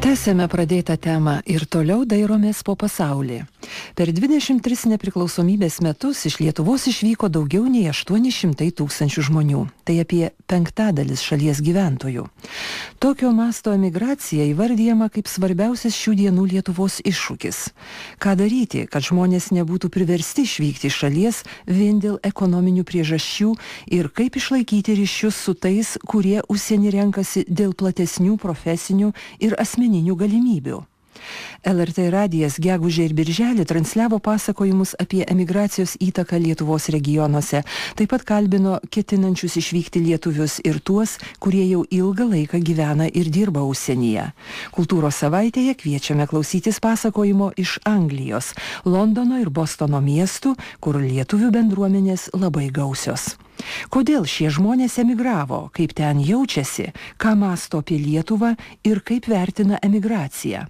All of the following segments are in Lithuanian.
Tęsėme pradėtą temą ir toliau dairomės po pasaulį. Per 23 nepriklausomybės metus iš Lietuvos išvyko daugiau nei 800 tūkstančių žmonių. Tai apie 1/5 šalies gyventojų. Tokio masto emigracija įvardyjama kaip svarbiausias šių dienų Lietuvos iššūkis. Ką daryti, kad žmonės nebūtų priversti išvykti iš šalies vien dėl ekonominių priežasčių ir kaip išlaikyti ryšius su tais, kurie užsienį renkasi dėl platesnių profesinių ir asmeninių galimybių. LRT radijas gegužę ir birželį transliavo pasakojimus apie emigracijos įtaką Lietuvos regionuose. Taip pat kalbino ketinančius išvykti lietuvius ir tuos, kurie jau ilgą laiką gyvena ir dirba užsienyje. Kultūros savaitėje kviečiame klausytis pasakojimo iš Anglijos, Londono ir Bostono miestų, kur lietuvių bendruomenės labai gausios. Kodėl šie žmonės emigravo, kaip ten jaučiasi, ką mąsto apie Lietuvą ir kaip vertina emigraciją.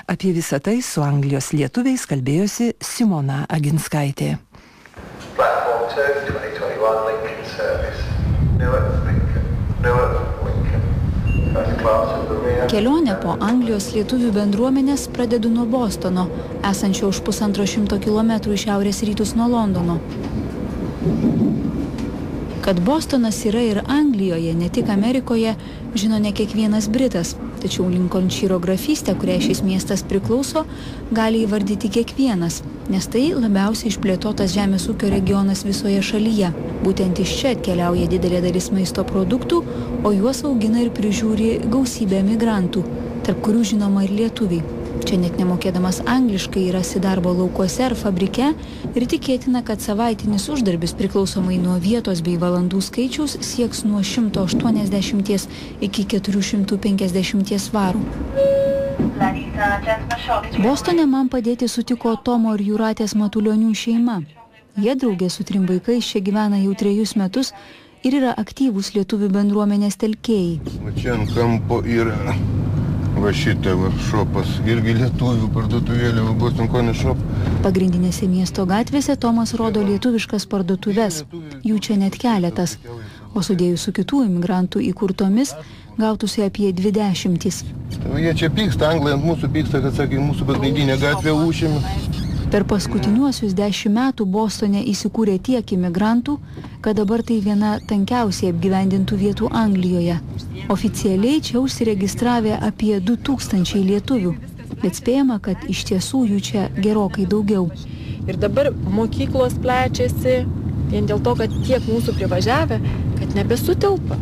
Apie visą tai su Anglijos lietuviais kalbėjosi Simona Aginskaitė. Platform 2, 2021 Lincoln service. Newark, Lincoln. First class of the rear. Kelionę po Anglijos lietuvių bendruomenės pradedu nuo Bostono, esančio už 150 kilometrų į šiaurės rytus nuo Londono. Kad Bostonas yra ir Anglijoje, ne tik Amerikoje, žino ne kiekvienas Britas, tačiau Lincolnšyro grafystę, kuriai šis miestas priklauso, gali įvardyti kiekvienas, nes tai labiausiai išplėtotas žemės ūkio regionas visoje šalyje. Būtent iš čia atkeliauja didelė dalis maisto produktų, o juos augina ir prižiūri gausybė emigrantų, tarp kurių žinoma ir lietuviai. Čia net nemokėdamas angliškai rasi darbo laukuose ar fabrike ir tikėtina, kad savaitinis uždarbis priklausomai nuo vietos bei valandų skaičiaus sieks nuo 180 iki 450 svarų. Bostone man padėti sutiko Tomo ir Jūratės Matulionių šeima. Jie draugė su 3 vaikais čia gyvena jau 3 metus ir yra aktyvūs lietuvių bendruomenės telkėjai. Čia ant kampo yra va šitą šopas, irgi lietuvių parduotuvėlė, Boston Corner Shop. Pagrindinėse miesto gatvėse Tomas rodo lietuviškas parduotuves, jų čia net keletas, o sudėjus su kitų imigrantų įkurtomis gautųsi apie 20. Jie čia pyksta, anglai ant mūsų pyksta, kad sakė, mūsų pagrindinė gatvė užėmė. Per paskutiniuosius 10 metų Bostone įsikūrė tiek imigrantų, kad dabar tai viena tankiausiai apgyvendintų vietų Anglijoje. Oficialiai čia užsiregistravę apie 2000 lietuvių, bet spėjama, kad iš tiesų jų čia gerokai daugiau. Ir dabar mokyklos plečiasi vien dėl to, kad tiek mūsų privažiavę, kad nebesutelpa.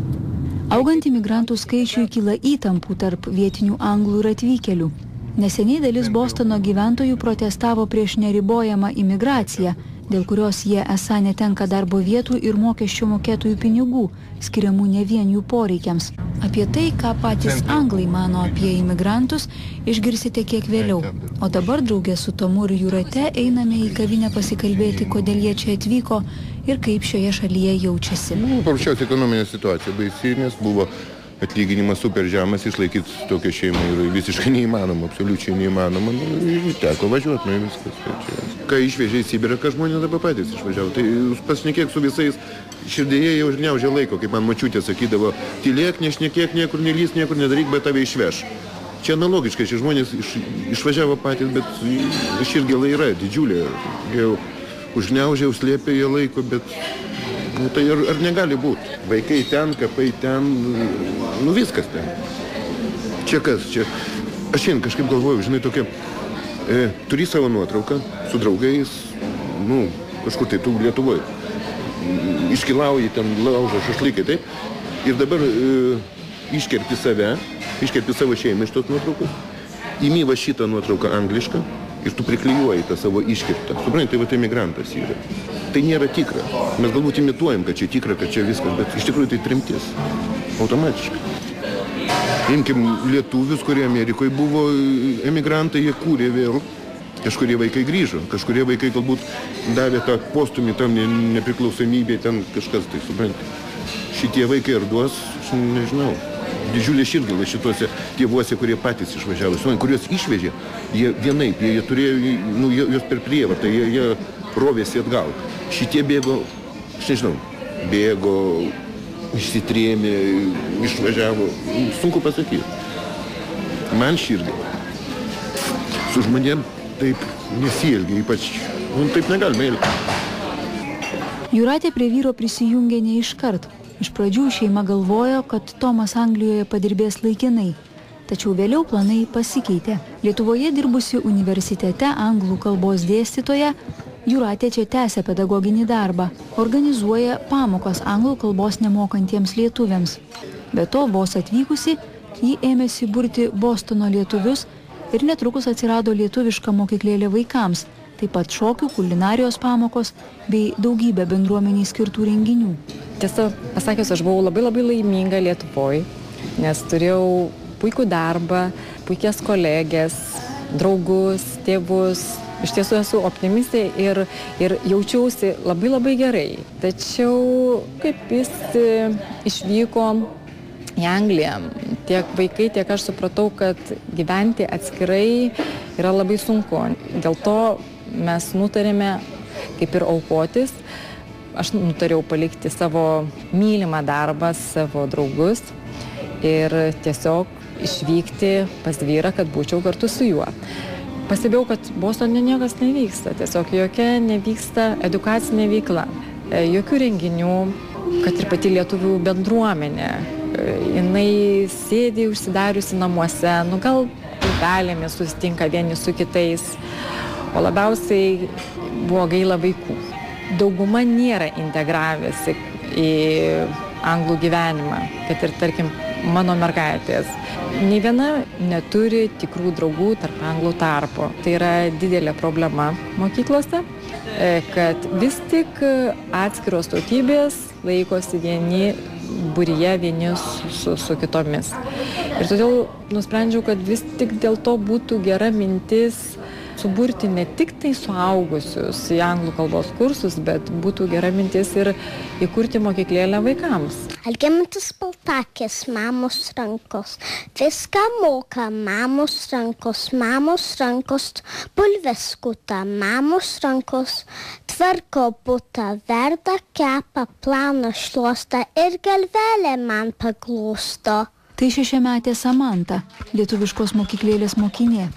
Augant imigrantų skaičiui kyla įtampų tarp vietinių anglų ir atvykėlių. Neseniai dalis Bostono gyventojų protestavo prieš neribojamą imigraciją, dėl kurios jie esą netenka darbo vietų ir mokesčių mokėtojų pinigų, skiriamų ne vien jų poreikiams. Apie tai, ką patys anglai mano apie imigrantus, išgirsite kiek vėliau. O dabar draugė su Tomu ir Jūrate einame į kavinę pasikalbėti, kodėl jie čia atvyko ir kaip šioje šalyje jaučiasi. Paprasčiausiai ekonominė situacija baisi, nes buvo atlyginimas super žemas, išlaikyti tokią šeimą yra visiškai neįmanoma, absoliučiai neįmanoma. Teko važiuoti, viskas. Ką išvežė į Sibirą, ką žmonės dabar patys išvažiavo. Tai pasišnekėk su visais, širdėje jau žniaužė laiko, kaip man močiutė sakydavo, tylėk, nešnekėk, niekur nelys, niekur nedaryk, bet tave išveš. Čia analogiškai, šie žmonės išvažiavo patys, bet širdgėla yra didžiulė. Jau užgniaužė, užslėpė jie laiko, bet tai ar negali būti? Vaikai ten, kapai ten, viskas ten. Čia kas? Čia. Aš šiandien kažkaip galvoju, žinai, tokia, turi savo nuotrauką su draugais, kažkur tai tu Lietuvoje. Iškilauji ten, laužo šašlykai, taip? Ir dabar iškerpi save, iškerpi savo šeimą iš tos nuotraukos, imi va šitą nuotrauką anglišką ir tu priklijuoji tą savo iškirptą. Suprantate, tai va tai migrantas yra. Tai nėra tikra. Mes galbūt imituojam, kad čia tikra, kad čia viskas, bet iš tikrųjų tai tremtis. Automatiškai. Imkim lietuvius, kurie Amerikoje buvo emigrantai, jie kūrė vėl. Kažkurie vaikai grįžo, kažkurie vaikai galbūt davė tą postumį tam nepriklausomybė, ten kažkas, tai suprantate. Šitie vaikai ir duos, aš nežinau, didžiulė širdgėla šituose tėvuose, kurie patys išvažiavo, kuriuos išvežė, jie vienaip, jie turėjo, juos per prievartą, jie rovėsi atgal. Šitie bėgo, aš nežinau, bėgo, išsitrėmė, išvažiavo, sunku pasakyti. Man širdį. Su žmonėm taip nesielgia, ypač, taip negalime elgtis. Jūratė prie vyro prisijungė ne iškart. Iš pradžių šeima galvojo, kad Tomas Anglijoje padirbės laikinai. Tačiau vėliau planai pasikeitė. Lietuvoje dirbusi universitete anglų kalbos dėstytoja, Jūratė čia tęsia pedagoginį darbą, organizuoja pamokas anglų kalbos nemokantiems lietuviams. Be to, vos atvykusi, ji ėmėsi burti Bostono lietuvius ir netrukus atsirado lietuviška mokyklėlė vaikams, taip pat šokių, kulinarijos pamokos bei daugybė bendruomeniai skirtų renginių. Tiesa, pasakius, aš buvau labai laiminga Lietuvoje, nes turėjau puikų darbą, puikias kolegės, draugus, tėvus. Iš tiesų esu optimistė ir jaučiausi labai gerai. Tačiau kaip jis išvyko į Angliją, tiek vaikai, tiek aš supratau, kad gyventi atskirai yra labai sunku. Dėl to mes nutarėme kaip ir aukotis. Aš nutariau palikti savo mylimą darbą, savo draugus ir tiesiog išvykti pas vyrą, kad būčiau kartu su juo. Pastebėjau, kad Bostone niekas nevyksta, tiesiog jokia nevyksta edukacinė veikla, jokių renginių, kad ir pati lietuvių bendruomenė. Jinai sėdi užsidariusi namuose, gal grupelėmis susitinka vieni su kitais, o labiausiai buvo gaila vaikų. Dauguma nėra integravęsi į anglų gyvenimą, kad ir, tarkim, mano mergaitės. Nei viena neturi tikrų draugų tarp anglų tarpo. Tai yra didelė problema mokyklose, kad vis tik atskiros tautybės laikosi vieni būryje, vieni su kitomis. Ir todėl nusprendžiau, kad vis tik dėl to būtų gera mintis suburti ne tik tai suaugusius į anglų kalbos kursus, bet būtų gera mintis ir įkurti mokyklėlę vaikams. Algimantas Baltakis, mamos rankos. Viską moka mamos rankos, bulves skuta mamos rankos, tvarko butą, verda, kepa, plauna, šluosta ir galvelė man paglūsto. Tai 6-metė Samanta, lietuviškos mokyklėlės mokinė.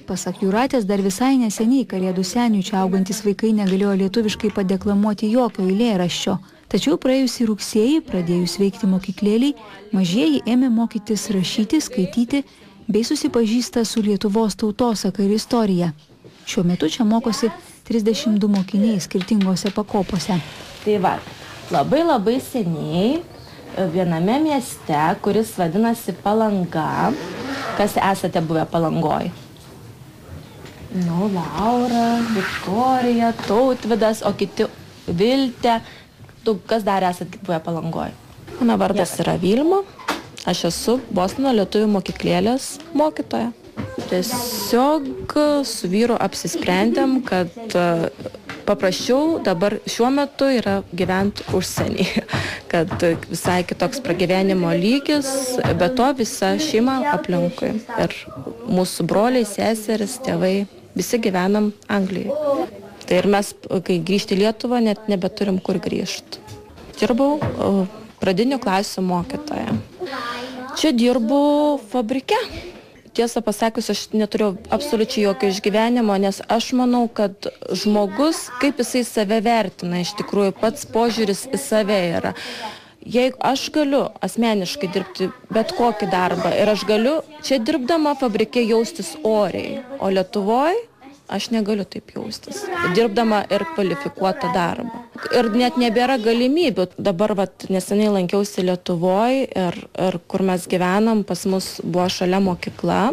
Pasak Jūratės, dar visai neseniai Kalėdų senių čia augantis vaikai negalėjo lietuviškai padeklamuoti jokio eilėraščio. Tačiau praėjusį rugsėjį, pradėjus veikti mokyklėliai, mažieji ėmė mokytis rašyti, skaityti bei susipažįsta su Lietuvos tautosaka ir istorija. Šiuo metu čia mokosi 32 mokiniai skirtingose pakopose. Tai va, labai seniai viename mieste, kuris vadinasi Palanga, kas esate buvę Palangoj? Laura, Viktorija, Tautvydas, o kiti Viltė. Tu kas dar esat buvę Palangoj? Mano vardas yra Vilma, aš esu Bostono lietuvių mokyklėlės mokytoja. Tiesiog su vyru apsisprendėm, kad paprasčiau dabar šiuo metu yra gyventi užsienyje, kad visai kitoks pragyvenimo lygis, be to visa šeima aplinkui. Ir mūsų broliai, seseris, tėvai, visi gyvenam Anglijoje. Tai ir mes, kai grįžti į Lietuvą, net nebeturim kur grįžti. Dirbau pradinių klasių mokytoja. Čia dirbu fabrike. Tiesą pasakius, aš neturėjau absoliučiai jokio išgyvenimo, nes aš manau, kad žmogus, kaip jisai save vertina, iš tikrųjų pats požiūris į save yra. Jeigu aš galiu asmeniškai dirbti bet kokį darbą ir aš galiu čia dirbdama fabrike jaustis oriai, o Lietuvoje aš negaliu taip jaustis, dirbdama ir kvalifikuotą darbą. Ir net nebėra galimybių. Dabar neseniai lankiausi Lietuvoje ir kur mes gyvenam, pas mus buvo šalia mokykla,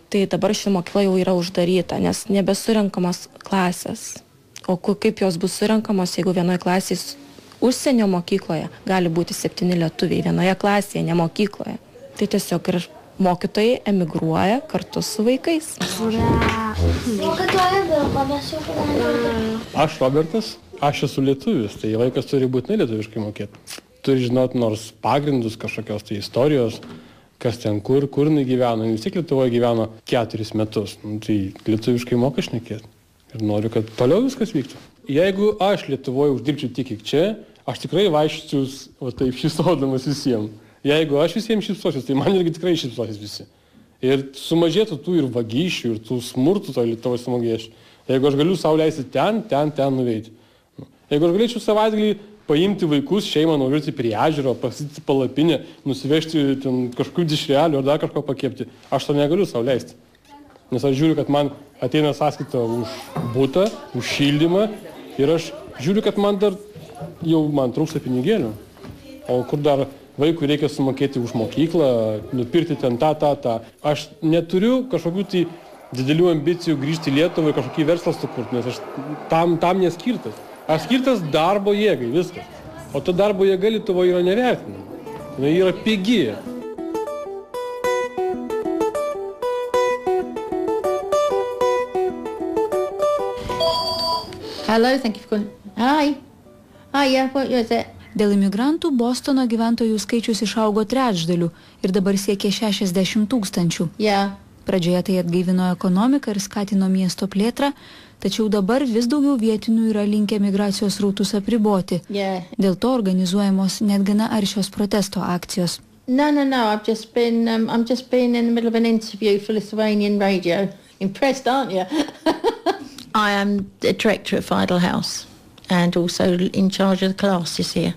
tai dabar ši mokykla jau yra uždaryta, nes nebesurenkamos klasės. O kaip jos bus surenkamos, jeigu vienoje klasėje užsienio mokykloje gali būti 7 lietuviai, vienoje klasėje, ne mokykloje. Tai tiesiog ir mokytojai emigruoja kartu su vaikais. Aš Robertas, aš esu lietuvis, tai vaikas turi būtinai lietuviškai mokėti. Turi žinoti nors pagrindus kažkokios tai istorijos, kas ten kur jinai gyveno. Vis tiek Lietuvoje gyveno 4 metus. Tai lietuviškai moka šnekėti. Ir noriu, kad toliau viskas vyktų. Jeigu aš Lietuvoje uždirbčiau tiek, kiek čia, aš tikrai vaikščiu taip šypsodamas visiems. Jeigu aš visiems šypsosiu, tai man irgi tikrai šypsosis visi. Ir sumažėtų tų ir vagysčių, ir tų smurtų to Lietuvos sumažėtų. Jeigu aš galiu sau leisti ten nuveiti. Jeigu aš galėčiau savaitgalį paimti vaikus, šeimą, nuvirti prie ežero, pasityti palapinę, nusivežti ten kažkokių dešrelių ar dar kažko pakepti, aš to negaliu sau leisti. Nes aš žiūriu, kad man ateina sąskaita už butą, už šildymą ir aš žiūriu, kad man dar jau trūksta pinigėlių. O kur dar vaikui reikia sumokėti už mokyklą, nupirkti ten tą. Aš neturiu kažkokių tai didelių ambicijų grįžti į Lietuvą, kažkokį verslą sukurti, nes aš tam neskirtas. Aš skirtas darbo jėgai, viskas. O ta darbo jėga Lietuvoje yra nevertinama. Jinai yra pigi. Hello, thank you for calling. Hi. Hi, yeah, what is it? Dėl imigrantų Bostono gyventojų skaičius išaugo trečdaliu ir dabar siekia 60 000. Yeah. Pradžioje tai atgaivino ekonomiką ir skatino miesto plėtrą, tačiau dabar vis daugiau vietinių yra linkę migracijos srautus apriboti. Yeah. Dėl to organizuojamos net gana aršios protesto akcijos. No, I've just been in the middle of an interview for Lithuanian radio. Impressed, aren't you? I am the director at Fidel House and also in charge of the classes here.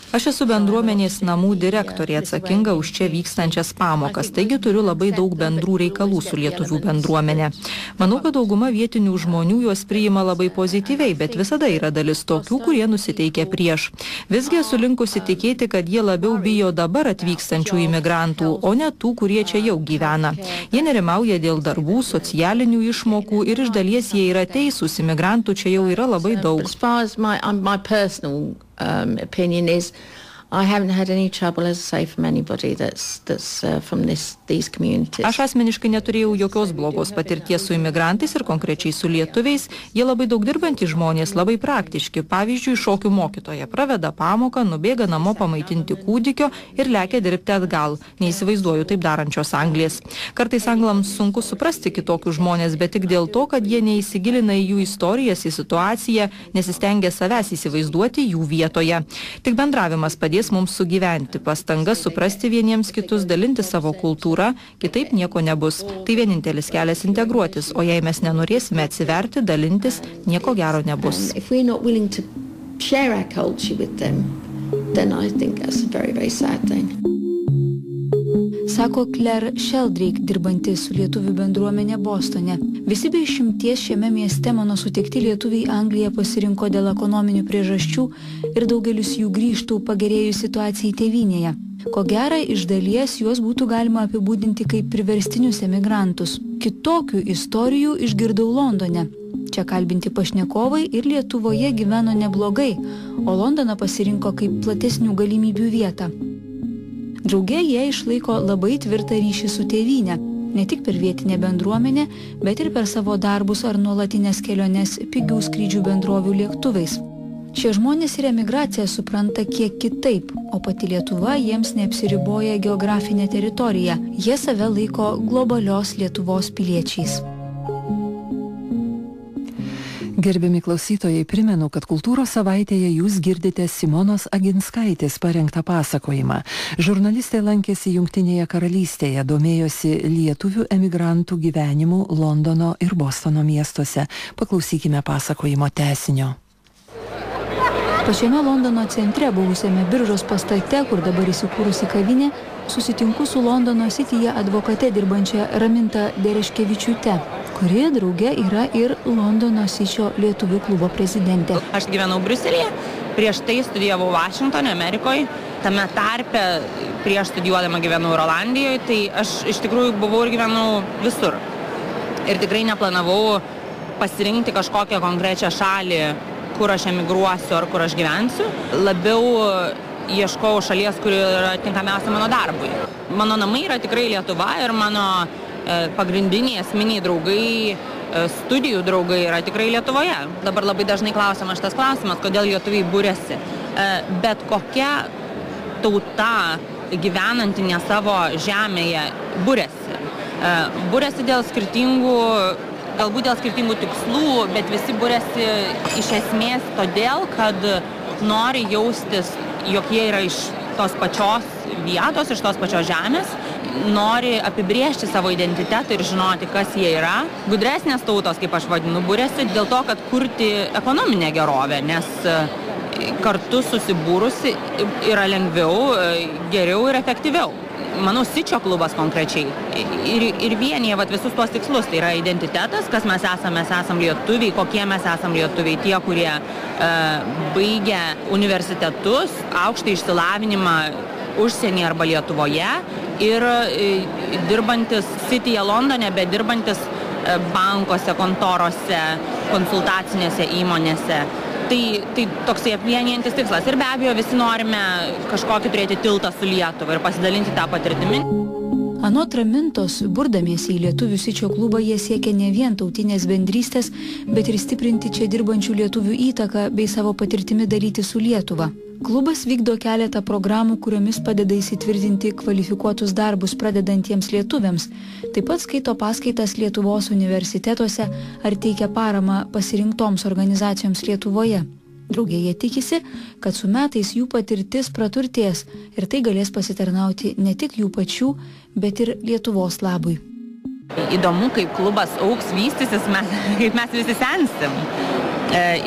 Aš esu bendruomenės namų direktorė atsakinga už čia vykstančias pamokas, taigi turiu labai daug bendrų reikalų su lietuvių bendruomenė. Manau, kad dauguma vietinių žmonių juos priima labai pozityviai, bet visada yra dalis tokių, kurie nusiteikia prieš. Visgi esu linkusi tikėti, kad jie labiau bijo dabar atvykstančių imigrantų, o ne tų, kurie čia jau gyvena. Jie nerimauja dėl darbų, socialinių išmokų ir iš dalies jie yra teisūs, imigrantų čia jau yra labai daug. Opinion is I haven't had any trouble, as I say, from anybody that's from these communities. Aš asmeniškai neturėjau jokios blogos patirties su imigrantais ir konkrečiai su lietuviais. Jie labai daug dirbantys žmonės, labai praktiški. Pavyzdžiui, šokių mokytoja praveda pamoką, nubėga namo pamaitinti kūdikio ir lekia dirbti atgal. Neįsivaizduoju taip darančios Anglės. Kartais anglams sunku suprasti kitokius žmonės, bet tik dėl to, kad jie neįsigilina į jų istorijas, į situaciją, nesistengia savęs įsivaizduoti jų vietoje. Tik bendravimas padės mums sugyventi, pastanga suprasti vieniems kitus, dalinti savo kultūrą, kitaip nieko nebus. Tai vienintelis kelias integruotis, o jei mes nenorėsime atsiverti, dalintis, nieko gero nebus. If we're not willing to share our culture with them, then I think that's a very, very sad thing. Sako Claire Sheldrake, dirbanti su lietuvių bendruomenė Bostone. Visi be išimties šiame mieste mano sutikti lietuviai Angliją pasirinko dėl ekonominių priežasčių ir daugelis jų grįžtų pagerėjus situacijai tėvynėje. Ko gera, iš dalies juos būtų galima apibūdinti kaip priverstinius emigrantus. Kitokių istorijų išgirdau Londone. Čia kalbinti pašnekovai ir Lietuvoje gyveno neblogai, o Londoną pasirinko kaip platesnių galimybių vietą. Drauge jie išlaiko labai tvirtą ryšį su tėvyne, ne tik per vietinę bendruomenę, bet ir per savo darbus ar nuolatinės keliones pigių skrydžių bendrovių lėktuvais. Šie žmonės ir emigraciją supranta kiek kitaip, o pati Lietuva jiems neapsiriboja geografinė teritorija. Jie save laiko globalios Lietuvos piliečiais. Gerbiami klausytojai, primenu, kad Kultūros savaitėje jūs girdite Simonos Aginskaitės parengtą pasakojimą. Žurnalistė lankėsi Jungtinėje karalystėje, domėjosi lietuvių emigrantų gyvenimu Londono ir Bostono miestuose. Paklausykime pasakojimo tęsinio. Pačiame Londono centre, buvusiame biržos pastate, kur dabar įsikūrusi kavinė, susitinku su Londono Cityje advokate dirbančia Raminta Dereškevičiūte, kuri drauge yra ir Londono Cityo lietuvių klubo prezidentė. Aš gyvenau Briuselyje, prieš tai studijavau Vašingtone, Amerikoje, tame tarpe prieš studijuodama gyvenau ir Olandijoje, tai aš iš tikrųjų buvau ir gyvenau visur. Ir tikrai neplanavau pasirinkti kažkokią konkrečią šalį, kur aš emigruosiu ar kur aš gyvensiu. Labiau ieškau šalies, kuri yra tinkamiausia mano darbui. Mano namai yra tikrai Lietuva ir mano pagrindiniai esminiai draugai, studijų draugai yra tikrai Lietuvoje. Dabar labai dažnai klausiamas šitas klausimas, kodėl lietuviai buriasi. Bet kokia tauta gyvenanti ne savo žemėje buriasi. Buriasi dėl skirtingų, galbūt dėl skirtingų tikslų, bet visi buriasi iš esmės todėl, kad nori jaustis, jog jie yra iš tos pačios vietos, iš tos pačios žemės nori apibrėžti savo identitetą ir žinoti, kas jie yra. Gudresnės tautos, kaip aš vadinu, būrėsi dėl to, kad kurti ekonominę gerovę, nes kartu susibūrusi yra lengviau, geriau ir efektyviau. Manau, Sičio klubas konkrečiai ir vienyje visus tuos tikslus. Tai yra identitetas, kas mes esam lietuviai, kokie mes esam lietuviai, tie, kurie baigia universitetus, aukštą išsilavinimą užsienį arba Lietuvoje ir dirbantis Cityje Londone, bet dirbantis bankuose, kontorose, konsultacinėse įmonėse. Tai toksai apvienijantis tikslas. Ir be abejo, visi norime kažkokį turėti tiltą su Lietuva ir pasidalinti tą patirtimį. Anot Ramintos, burdamiesi į lietuvių Sičio klubą, jie siekia ne vien tautinės bendrystės, bet ir stiprinti čia dirbančių lietuvių įtaką bei savo patirtimi daryti su Lietuva. Klubas vykdo keletą programų, kuriomis padeda įsitvirtinti kvalifikuotus darbus pradedantiems lietuviams. Taip pat skaito paskaitas Lietuvos universitetuose ar teikia paramą pasirinktoms organizacijoms Lietuvoje. Draugė jie tikisi, kad su metais jų patirtis praturtės ir tai galės pasitarnauti ne tik jų pačių, bet ir Lietuvos labui. Įdomu, kaip klubas augs, vystysis, kaip mes visi sensim.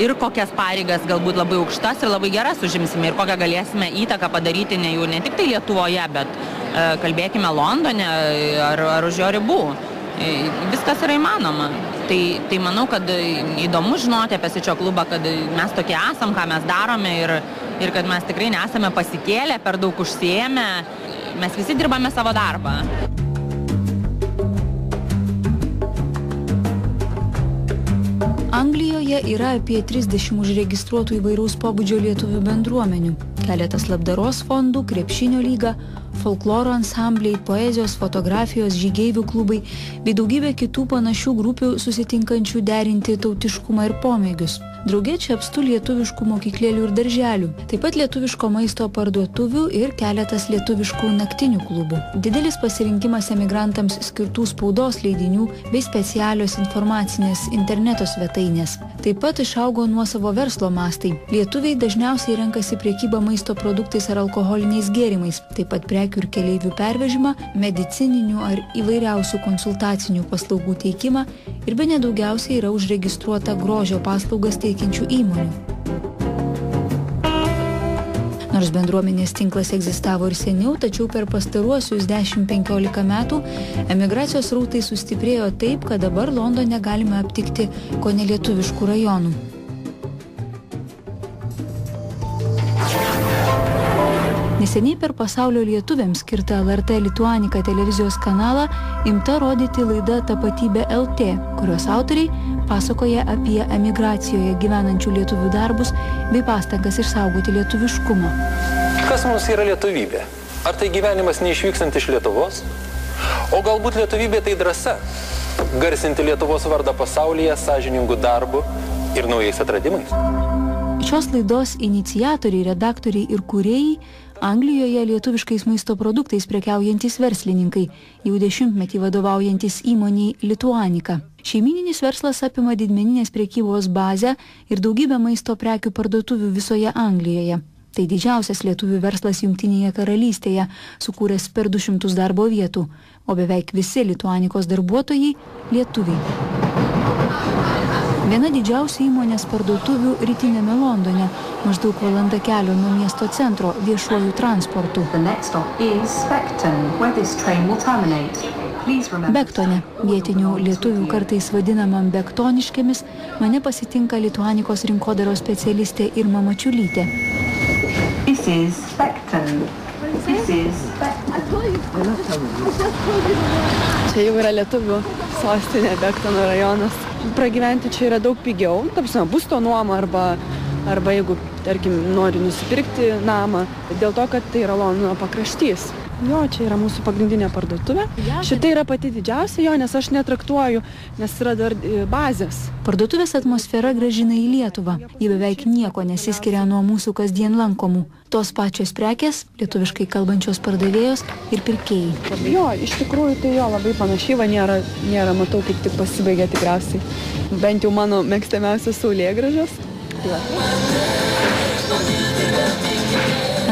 Ir kokias pareigas galbūt labai aukštas ir labai geras užimsime ir kokią galėsime įtaką padaryti ne tik tai Lietuvoje, bet kalbėkime Londone ar už jo ribų. Viskas yra įmanoma. Tai manau, kad įdomu žinoti apie Sičio klubą, kad mes tokie esam, ką mes darome ir kad mes tikrai nesame pasikėlę, per daug užsiėmę. Mes visi dirbame savo darbą. Anglijoje yra apie 30 užregistruotų įvairaus pobūdžio lietuvių bendruomenių. Keletas labdaros fondų, krepšinio lyga, folkloro ansambliai, poezijos, fotografijos, žygeivių klubai bei daugybė kitų panašių grupių susitinkančių derinti tautiškumą ir pomėgius. Drauge čia apstu lietuviškų mokyklėlių ir darželių, taip pat lietuviško maisto parduotuvių ir keletas lietuviškų naktinių klubų. Didelis pasirinkimas emigrantams skirtų spaudos leidinių bei specialios informacinės interneto svetainės. Taip pat išaugo nuosavo verslo mastai. Lietuviai dažniausiai renkasi prekybą maisto produktais ar alkoholiniais gėrimais, taip pat prekių ir keleivių pervežimą, medicininių ar įvairiausių konsultacinių paslaugų teikimą ir bene daugiausiai yra užregistruota grožio paslaugas teikiančių įmonių. Nors bendruomenės tinklas egzistavo ir seniau, tačiau per pastaruosius 10-15 metų emigracijos rautai sustiprėjo taip, kad dabar Londone galime aptikti kone lietuviškų rajonų. Neseniai per pasaulio lietuviams skirtą LRT Lituanika televizijos kanalą imta rodyti laida Tapatybė LT, kurios autoriai pasakoja apie emigracijoje gyvenančių lietuvių darbus bei pastangas išsaugoti lietuviškumą. Kas mums yra lietuvybė? Ar tai gyvenimas neišvykstant iš Lietuvos? O galbūt lietuvybė tai drąsa? Garsinti Lietuvos vardą pasaulyje sąžiningų darbų ir naujais atradimais? Šios laidos iniciatoriai, redaktoriai ir kūrėjai Anglijoje lietuviškais maisto produktais prekiaujantys verslininkai, jau 10-metį vadovaujantis įmoniai Lituanika. Šeimyninis verslas apima didmeninės prekybos bazę ir daugybę maisto prekių parduotuvių visoje Anglijoje. Tai didžiausias lietuvių verslas Jungtinėje karalystėje, sukūręs per 200 darbo vietų, o beveik visi Lituanikos darbuotojai lietuviai. Viena didžiausių įmonės parduotuvių rytinėme Londone, maždaug valanda kelio nuo miesto centro viešuoju transportu. Bektone, vietinių lietuvių kartais vadinamam bektoniškėmis, mane pasitinka Lituanikos rinkodaros specialistė Irma Mačiulytė. Čia jau yra lietuvių sostinė, Bektono rajonas. Pragyventi čia yra daug pigiau, būsto nuoma arba jeigu, tarkim, nori nusipirkti namą, dėl to, kad tai yra Londono pakraštys. Jo, čia yra mūsų pagrindinė parduotuvė. Šita yra pati didžiausia jo, nes aš netraktuoju, nes yra dar bazės. Parduotuvės atmosfera grąžina į Lietuvą. Ji beveik nieko nesiskiria nuo mūsų kasdien lankomų. Tos pačios prekės, lietuviškai kalbančios pardavėjos ir pirkėjai. Jo, iš tikrųjų tai jo labai panašiai, nėra, matau, kaip tik pasibaigė tikriausiai. Bent jau mano mėgstamiausios saulėgrąžos.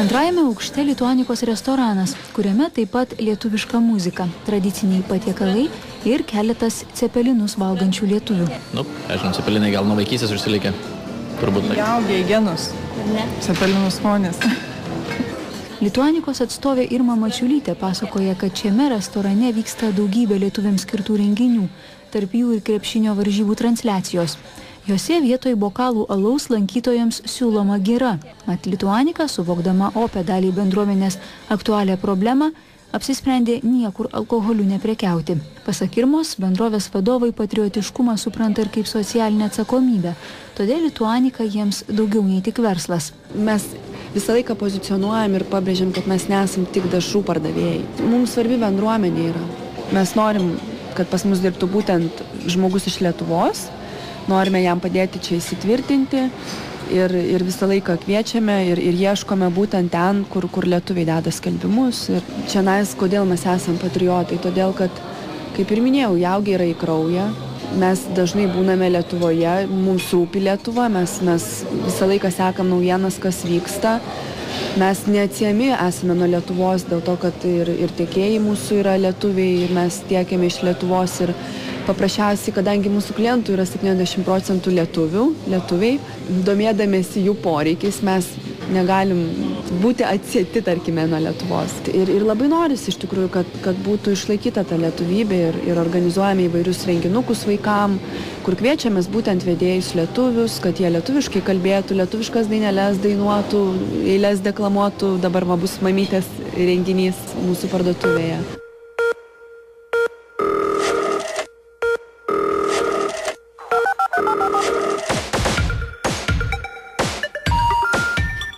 Ant Antrajame aukšte Lituanikos restoranas, kuriame taip pat lietuviška muzika, tradiciniai patiekalai ir keletas cepelinus valgančių lietuvių. Žinau, cepelinai gal nuo vaikystės užsilikė. Turbūt tai. Įaugė į genus. Cepelinų skonis. Lituanikos atstovė Irma Mačiulytė pasakoja, kad šiame restorane vyksta daugybė lietuviams skirtų renginių, tarp jų ir krepšinio varžybų transliacijos. Jose vietoj bokalų alaus lankytojams siūloma gira. Mat Lituanika, suvokdama opę dalį bendruomenės aktualią problemą, apsisprendė niekur alkoholiu neprekiauti. Pasak Irmos, bendrovės vadovai patriotiškumą supranta ir kaip socialinę atsakomybę. Todėl Lituanika jiems daugiau nei tik verslas. Mes visą laiką pozicionuojam ir pabrėžiam, kad mes nesam tik dešrų pardavėjai. Mums svarbi bendruomenė yra. Mes norim, kad pas mus dirbtų būtent žmogus iš Lietuvos. Norime jam padėti čia įsitvirtinti ir visą laiką kviečiame ir ieškome būtent ten, kur lietuviai deda skelbimus. Ir čia kodėl mes esam patriotai, todėl kad, kaip ir minėjau, įaugę yra į kraują. Mes dažnai būname Lietuvoje, mums rūpi Lietuva, mes visą laiką sekam naujienas, kas vyksta. Mes neatsiejami esame nuo Lietuvos dėl to, kad ir tiekėjai mūsų yra lietuviai ir mes tiekiame iš Lietuvos ir paprasčiausiai, kadangi mūsų klientų yra 70% lietuviai, domėdamėsi jų poreikiais, mes negalim būti atsieti, tarkime, nuo Lietuvos. Ir labai norisi iš tikrųjų, kad būtų išlaikyta ta lietuvybė ir organizuojame įvairius renginukus vaikam, kur kviečiamės būtent vedėjus lietuvius, kad jie lietuviškai kalbėtų, lietuviškas daineles dainuotų, eiles deklamuotų. Dabar bus mamytės renginys mūsų parduotuvėje.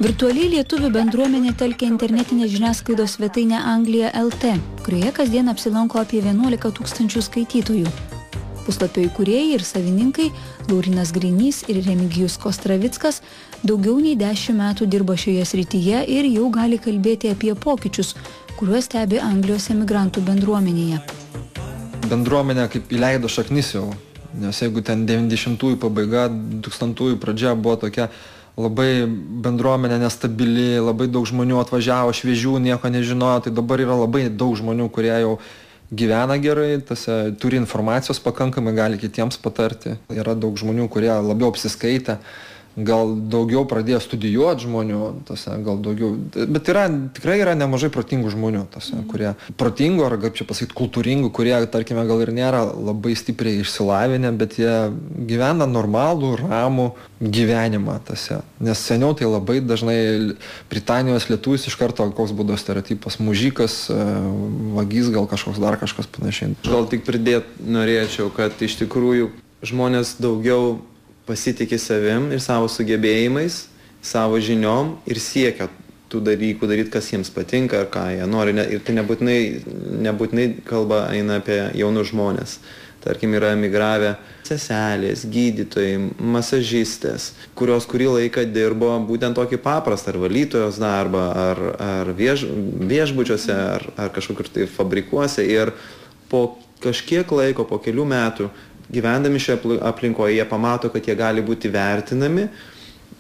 Virtualiai lietuvių bendruomenė telkia internetinės žiniasklaidos svetainę Anglija LT, kurioje kasdien apsilanko apie 11 000 skaitytojų. Puslapio įkūrėjai ir savininkai Laurinas Greinys ir Remigijus Kostravickas daugiau nei 10 metų dirba šioje srityje ir jau gali kalbėti apie pokyčius, kuriuos stebi Anglijos emigrantų bendruomenėje. Bendruomenė kaip įleido šaknis jau, nes jeigu ten 90-ųjų pabaiga, 2000-ųjų pradžia buvo tokia labai bendruomenė nestabili, labai daug žmonių atvažiavo, šviežių, nieko nežinojo, tai dabar yra labai daug žmonių, kurie jau gyvena gerai, turi informacijos pakankamai, gali kitiems patarti. Yra daug žmonių, kurie labiau apsiskaitę, gal daugiau pradėjo studijuoti žmonių, gal daugiau, bet tikrai yra nemažai protingų žmonių, kurie protingų, ar kaip čia pasakyti, kultūringų, kurie, tarkime, gal ir nėra labai stipriai išsilavinę, bet jie gyvena normalų, ramų gyvenimą. Nes seniau tai labai dažnai Britanijos lietuvis iš karto koks būdavo stereotipas, mužikas, vagys, gal kažkoks dar kažkas panašiai. Gal tik pridėti norėčiau, kad iš tikrųjų žmonės daugiau pasitikė savim ir savo sugebėjimais, savo žiniom ir siekia tų dalykų daryti, kas jiems patinka ar ką jie nori. Ir tai nebūtinai kalba eina apie jaunus žmonės. Tarkim, yra emigravę seselės, gydytojai, masažistės, kurios kurį laiką dirbo būtent tokį paprastą ar valytojos darbą, ar viešbučiuose, ar kažkokiur tai fabrikuose. Ir po kažkiek laiko, po kelių metų, gyvendami šioje aplinkoje, jie pamato, kad jie gali būti vertinami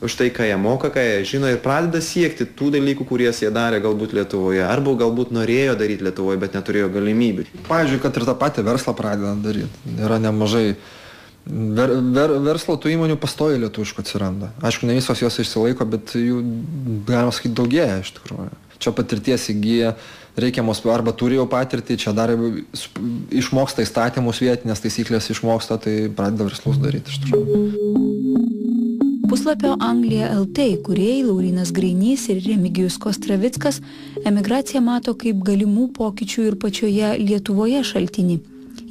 už tai, ką jie moka, ką jie žino ir pradeda siekti tų dalykų, kuriuos jie darė galbūt Lietuvoje, arba galbūt norėjo daryti Lietuvoje, bet neturėjo galimybių. Pavyzdžiui, kad ir tą patį verslą pradeda daryti. Yra nemažai verslo tų įmonių pastoviai lietuviškų atsiranda. Aišku, ne visos jos išsilaiko, bet jų, galima sakyti, daugėja iš tikrųjų. Čia patirties įgyja reikiamos, arba turi jau patirtį, čia dar išmoksta įstatymus, vietinės taisyklės išmoksta, tai pradeda verslus daryti iš tikrųjų. Puslapio Anglija LT įkūrėjai Laurinas Greinys ir Remigijus Kostravickas emigraciją mato kaip galimų pokyčių ir pačioje Lietuvoje šaltinį.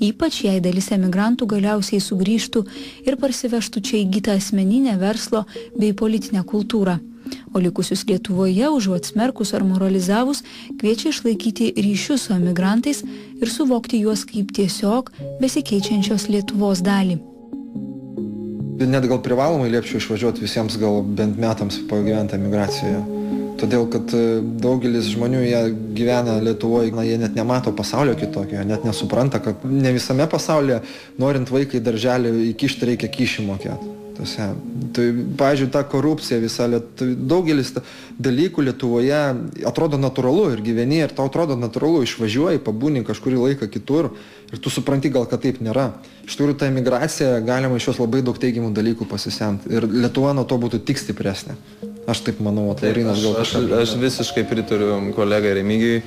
Ypač jei dalis emigrantų galiausiai sugrįžtų ir parsivežtų čia įgytą asmeninę verslo bei politinę kultūrą. O likusius Lietuvoje, užuot smerkus ar moralizavus, kviečia išlaikyti ryšius su emigrantais ir suvokti juos kaip tiesiog besikeičiančios Lietuvos dalį. Net gal privalomai liepčiau išvažiuoti visiems gal bent metams pagyventi emigracijoje. Todėl, kad daugelis žmonių, jie gyvena Lietuvoje, jie net nemato pasaulio kitokio, jie net nesupranta, kad ne visame pasaulyje, norint vaiką į darželį įkišti, reikia kyšį mokėti. vietose. Tai, pavyzdžiui, ta korupcija visa, daugelis dalykų Lietuvoje atrodo natūralu ir gyveni, ir tau atrodo natūralu, išvažiuoji, pabūni kažkurį laiką kitur ir tu supranti gal, kad taip nėra. Iš tikrųjų, ta emigracija galima iš jos labai daug teigiamų dalykų pasisemti ir Lietuva nuo to būtų tik stipresnė. Aš taip manau, aš visiškai pritariu kolegai Remigijui.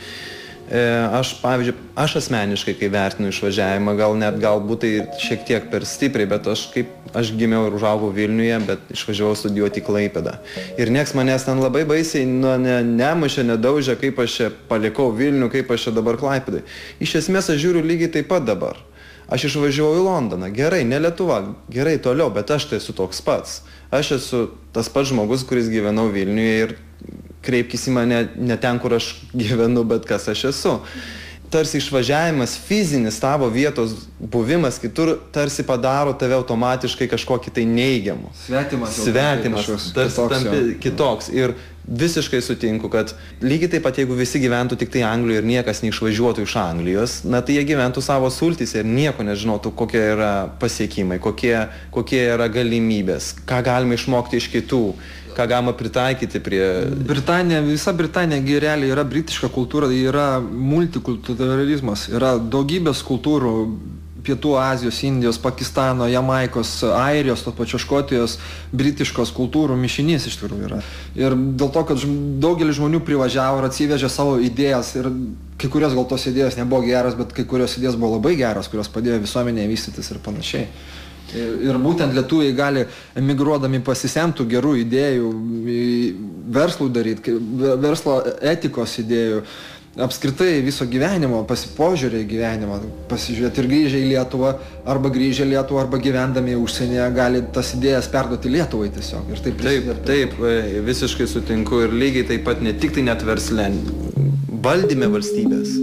Aš, pavyzdžiui, aš asmeniškai, kai vertinu išvažiavimą, galbūt tai šiek tiek per stipriai, bet aš gimiau ir užaugau Vilniuje, bet išvažiavau studijuoti į Klaipėdą. Ir nieks manęs ten labai baisiai nemušė, nedaužė, kaip aš čia palikau Vilnių, kaip aš čia dabar Klaipėdai. Iš esmės aš žiūriu lygiai taip pat dabar. Aš išvažiavau į Londoną, gerai, ne Lietuva, gerai toliau, bet aš tai esu toks pats. Aš esu tas pats žmogus, kuris gyvenau Vilniuje ir kreipkis į mane ne ten, kur aš gyvenu, bet kas aš esu. Tarsi išvažiavimas, fizinis tavo vietos buvimas kitur, tarsi padaro tave automatiškai kažkokį tai neigiamų. Svetimas, tarsi tampi kitoks. Ir visiškai sutinku, kad lygiai taip pat, jeigu visi gyventų tik tai Anglijoje ir niekas neišvažiuotų iš Anglijos, tai jie gyventų savo sultyse ir nieko nežinotų, kokie yra pasiekimai, kokie yra galimybės, ką galima išmokti iš kitų, ką galima pritaikyti prie... Visa Britanija realiai yra britiška kultūra, yra multikulturalizmas, yra daugybės kultūrų, Pietų Azijos, Indijos, Pakistano, Jamaikos, Airijos, tos pačios Škotijos, britiškos kultūrų mišinys iš tikrųjų yra. Ir dėl to, kad daugelis žmonių privažiavo ir atsivežė savo idėjas ir kai kurios gal tos idėjos nebuvo geros, bet kai kurios idėjos buvo labai geros, kurios padėjo visuomenėje vystytis ir panašiai. Ir būtent lietuviai gali emigruodami pasisemtų gerų idėjų, verslų daryti, verslo etikos idėjų, apskritai viso gyvenimo, pasipožiūrė į gyvenimą, pasižiūrėti ir grįžę į Lietuvą, arba gyvendami užsienyje gali tas idėjas perduoti Lietuvai tiesiog. Ir taip, visiškai sutinku ir lygiai taip pat ne tik tai net versle, valdyme valstybės.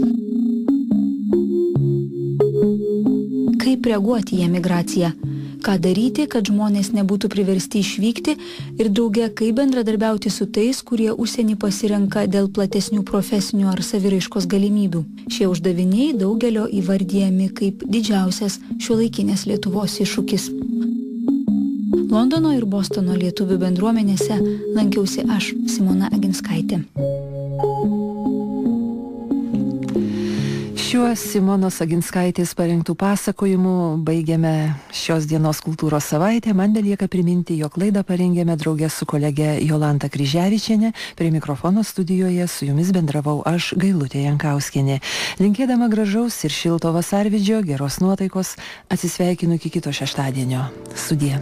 Kaip reaguoti į emigraciją? Ką daryti, kad žmonės nebūtų priversti išvykti ir drauge kaip bendradarbiauti su tais, kurie užsienį pasirenka dėl platesnių profesinių ar saviraiškos galimybių. Šie uždaviniai daugelio įvardijami kaip didžiausias šiuolaikinės Lietuvos iššūkis. Londono ir Bostono lietuvių bendruomenėse lankiausi aš, Simona Aginskaitė. Šiuo Simonos Aginskaitės parengtų pasakojimų baigiame šios dienos kultūros savaitę. Man belieka priminti, jog laidą parengėme draugė su kolege Jolanta Kryževičienė. Prie mikrofono studijoje su jumis bendravau aš, Gailutė Jankauskienė. Linkėdama gražaus ir šilto vasarvidžio, geros nuotaikos, atsisveikinu iki kito šeštadienio. Sudie.